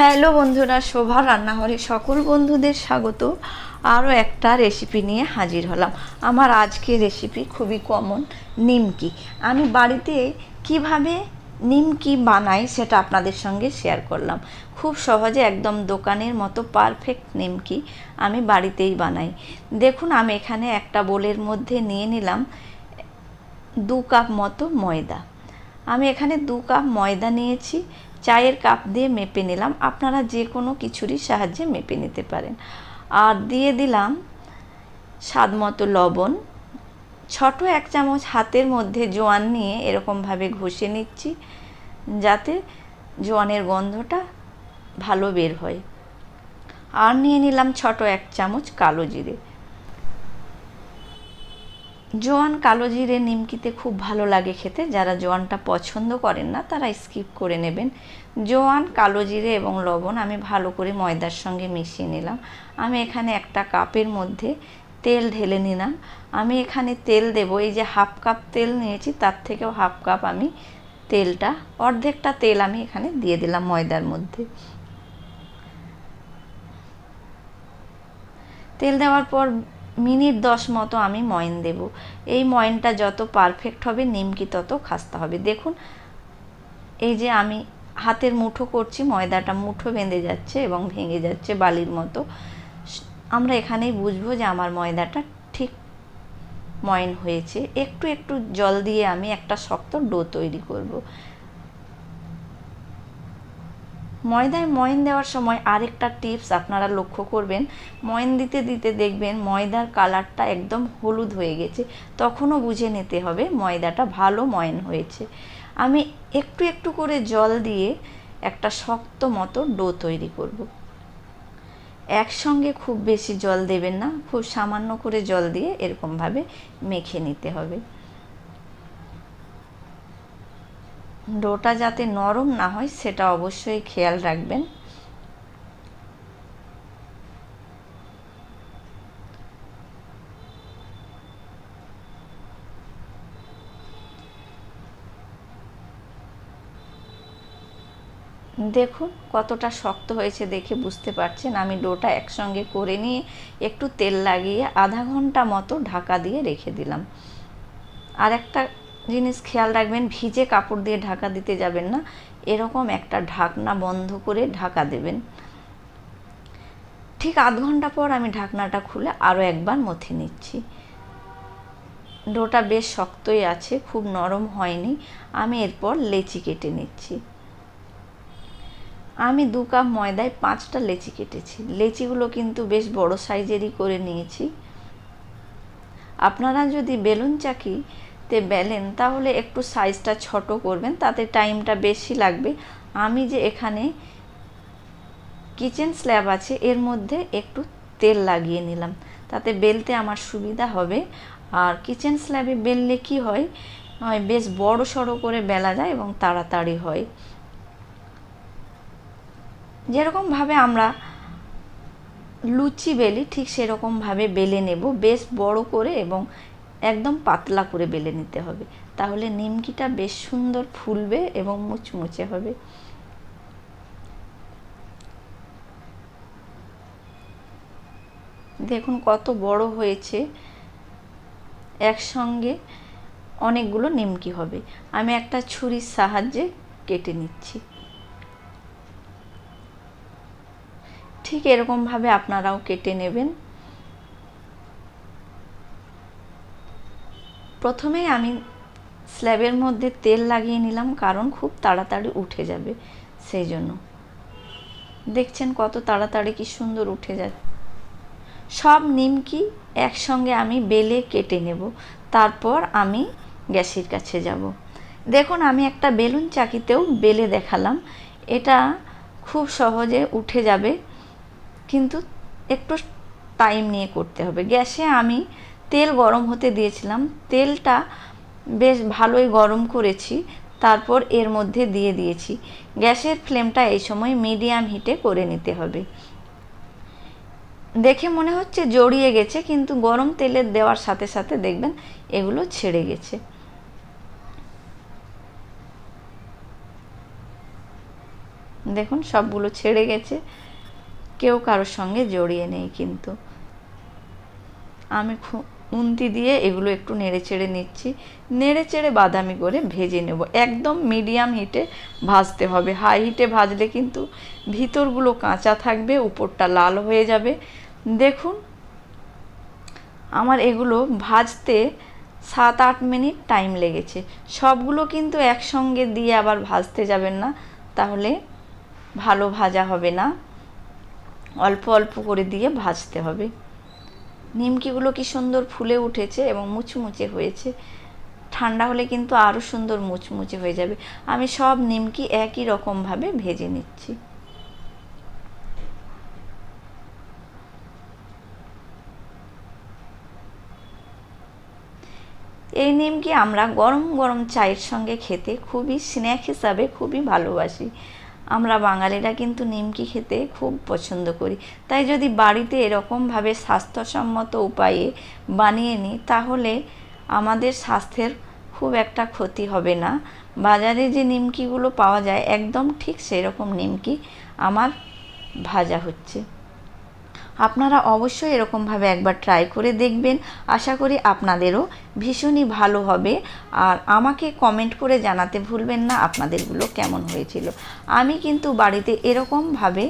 Hello বন্ধুরা, শোভার রান্নাঘরে সকল বন্ধুদের স্বাগত। আরও একটা রেসিপি নিয়ে হাজির হলাম। আমার আজকের রেসিপি খুবই কমন, নিমকি। আমি বাড়িতে কিভাবে নিমকি বানাই সেটা আপনাদের সঙ্গে শেয়ার করলাম। খুব সহজে একদম দোকানের মতো পারফেক্ট নিমকি আমি বাড়িতেই বানাই। দেখুন, আমি এখানে একটা বোলের মধ্যে নিয়ে নিলাম 2 কাপ মতো ময়দা। আমি এখানে 2 কাপ ময়দা নিয়েছি, চায়ের কাপ দিয়ে মেপে নিলাম। আপনারা যে কোনো কিছুরই সাহায্যে মেপে নিতে পারেন। আর দিয়ে দিলাম স্বাদ মতো লবণ। ছোট 1 চামচ হাতের মধ্যে জোয়ান নিয়ে এরকমভাবে ঘষে নিচ্ছি, যাতে জোয়ানের গন্ধটা ভালো বের হয়। আর নিয়ে নিলাম ছোট 1 চামচ কালো জিরে। জোয়ান কালো জিরে নিমকিতে খুব ভালো লাগে খেতে। যারা জোয়ানটা পছন্দ করেন না তারা স্কিপ করে নেবেন। জোয়ান, কালো জিরে এবং লবণ আমি ভালো করে ময়দার সঙ্গে মিশিয়ে নিলাম। আমি এখানে একটা কাপের মধ্যে তেল ঢেলে নিলাম। আমি এখানে তেল দেব, এই যে 1/2 কাপ তেল নিয়েছি তার থেকেও 1/2 কাপ আমি তেলটা, অর্ধেকটা তেল আমি এখানে দিয়ে দিলাম ময়দার মধ্যে। তেল দেওয়ার পর মিনিট 10 মতো আমি ময়ন দেব। এই ময়নটা যত পারফেক্ট হবে নিমকি তত খাস্তা হবে। দেখুন, এই যে আমি হাতের মুঠো করছি, ময়দাটা মুঠো বেঁধে যাচ্ছে এবং ভেঙে যাচ্ছে বালির মতো। আমরা এখানেই বুঝবো যে আমার ময়দাটা ঠিক ময়ন হয়েছে। একটু একটু জল দিয়ে আমি একটা শক্ত ডো তৈরি করব। ময়দায় ময়ন দেওয়ার সময় আরেকটা টিপস আপনারা লক্ষ্য করবেন, ময়ন দিতে দিতে দেখবেন ময়দার কালারটা একদম হলুদ হয়ে গেছে, তখনও বুঝে নিতে হবে ময়দাটা ভালো ময়ন হয়েছে। আমি একটু একটু করে জল দিয়ে একটা শক্ত মতো ডো তৈরি করব। একসঙ্গে খুব বেশি জল দেবেন না, খুব সামান্য করে জল দিয়ে এরকমভাবে মেখে নিতে হবে। ডোটা যাতে নরম না হয় সেটা অবশ্যই খেয়াল রাখবেন। দেখুন কতটা শক্ত হয়েছে, দেখে বুঝতে পারছেন। আমি ডোটা একসঙ্গে করে নিয়ে একটু তেল লাগিয়ে আধা ঘন্টা মতো ঢাকা দিয়ে রেখে দিলাম। আর একটা জিনিস খেয়াল রাখবেন, ভিজে কাপড় দিয়ে ঢাকা দিতে যাবেন না, এরকম একটা ঢাকনা বন্ধ করে ঢাকা দেবেন। ঠিক আধ ঘন্টা পর আমি ঢাকনাটা খুলে আরও একবার মথে নিচ্ছি। ডোটা বেশ শক্তই আছে, খুব নরম হয়নি। আমি এরপর লেচি কেটে নিচ্ছি। আমি 2 কাপ ময়দায় 5টা লেচি কেটেছি। লেচিগুলো কিন্তু বেশ বড় সাইজেরই করে নিয়েছি। আপনারা যদি বেলুন চাকিতে বেলেন তাহলে একটু সাইজটা ছোট করবেন, তাতে টাইমটা বেশি লাগবে। আমি যে এখানে কিচেন স্ল্যাব আছে এর মধ্যে একটু তেল লাগিয়ে নিলাম, তাতে বেলতে আমার সুবিধা হবে। আর কিচেন স্ল্যাবে বেললে কি হয়, বেশ বড় সড়ো করে বেলা যায় এবং তাড়াতাড়ি হয়। যেরকমভাবে আমরা লুচি বেলি ঠিক সেরকমভাবে বেলে নেব, বেশ বড় করে এবং একদম পাতলা করে বেলে নিতে হবে, তাহলে নিমকিটা বেশ সুন্দর ফুলবে এবং মুচমুচে হবে। দেখুন কত বড় হয়েছে, একসঙ্গে অনেকগুলো নিমকি হবে। আমি একটা ছুরির সাহায্যে কেটে নিচ্ছি। ঠিক এরকমভাবে আপনারাও কেটে নেবেন। প্রথমেই আমি স্ল্যাবের মধ্যে তেল লাগিয়ে নিলাম, কারণ খুব তাড়াতাড়ি উঠে যাবে সেই জন্য। দেখছেন কত তাড়াতাড়ি কি সুন্দর উঠে যায়। সব নিমকি একসঙ্গে আমি বেলে কেটে নেব, তারপর আমি গ্যাসের কাছে যাব। দেখুন, আমি একটা বেলুন চাকিতেও বেলে দেখালাম। এটা খুব সহজে উঠে যাবে, কিন্তু একটু টাইম নিয়ে করতে হবে। গ্যাসে আমি তেল গরম হতে দিয়েছিলাম, তেলটা বেশ ভালোই গরম করেছি, তারপর এর মধ্যে দিয়ে দিয়েছি। গ্যাসের ফ্লেমটা এই সময় মিডিয়াম হিটে করে নিতে হবে। দেখে মনে হচ্ছে জড়িয়ে গেছে, কিন্তু গরম তেলের দেওয়ার সাথে সাথে দেখবেন এগুলো ছেড়ে গেছে। দেখুন সবগুলো ছেড়ে গেছে, কেউ কারোর সঙ্গে জড়িয়ে নেই। কিন্তু আমি খুন্তি দিয়ে এগুলো একটু নেড়ে চেড়ে নিচ্ছি, নেড়ে চেড়ে বাদামি করে ভেজে নেব। একদম মিডিয়াম হিটে ভাজতে হবে, হাই হিটে ভাজলে কিন্তু ভিতরগুলো কাঁচা থাকবে, উপরটা লাল হয়ে যাবে। দেখুন আমার এগুলো ভাজতে 7-8 মিনিট টাইম লেগেছে। সবগুলো কিন্তু একসঙ্গে দিয়ে আবার ভাজতে যাবেন না, তাহলে ভালো ভাজা হবে না, অল্প অল্প করে দিয়ে ভাজতে হবে। নিমকিগুলো কি সুন্দর ফুলে উঠেছে এবং মুচমুচে হয়েছে। ঠান্ডা হলে কিন্তু আরও সুন্দর মুচমুচে হয়ে যাবে। আমি সব নিমকি একই রকমভাবে ভেজে নিচ্ছি। এই নিমকি আমরা গরম গরম চায়ের সঙ্গে খেতে খুবই স্ন্যাক হিসাবে খুবই ভালোবাসি। আমরা বাঙালিরা কিন্তু নিমকি খেতে খুব পছন্দ করি। তাই যদি বাড়িতে এরকমভাবে স্বাস্থ্যসম্মত উপায়ে বানিয়ে নিই, তাহলে আমাদের স্বাস্থ্যের খুব একটা ক্ষতি হবে না। বাজারে যে নিমকিগুলো পাওয়া যায় একদম ঠিক সেরকম নিমকি আমার ভাজা হচ্ছে। আপনারা অবশ্যই এরকমভাবে একবার ট্রাই করে দেখবেন। আশা করি আপনাদেরও ভীষণই ভালো হবে। আর আমাকে কমেন্ট করে জানাতে ভুলবেন না আপনাদেরগুলো কেমন হয়েছিল। আমি কিন্তু বাড়িতে এরকমভাবে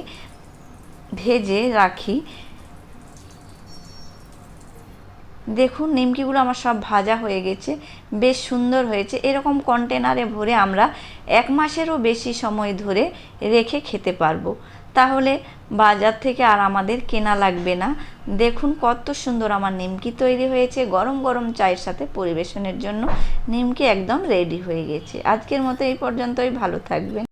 ভেজে রাখি। দেখুন নিমকিগুলো আমার সব ভাজা হয়ে গেছে, বেশ সুন্দর হয়েছে। এরকম কন্টেনারে ভরে আমরা 1 মাসেরও বেশি সময় ধরে রেখে খেতে পারবো। তাহলে বাজার থেকে আর আমাদের কেনা লাগবে না। দেখুন কত সুন্দর আমার নিমকি তৈরি হয়েছে। গরম গরম চায়ের সাথে পরিবেশনের জন্য নিমকি একদম রেডি হয়ে গেছে। আজকের মতো এই পর্যন্তই, ভালো থাকবেন।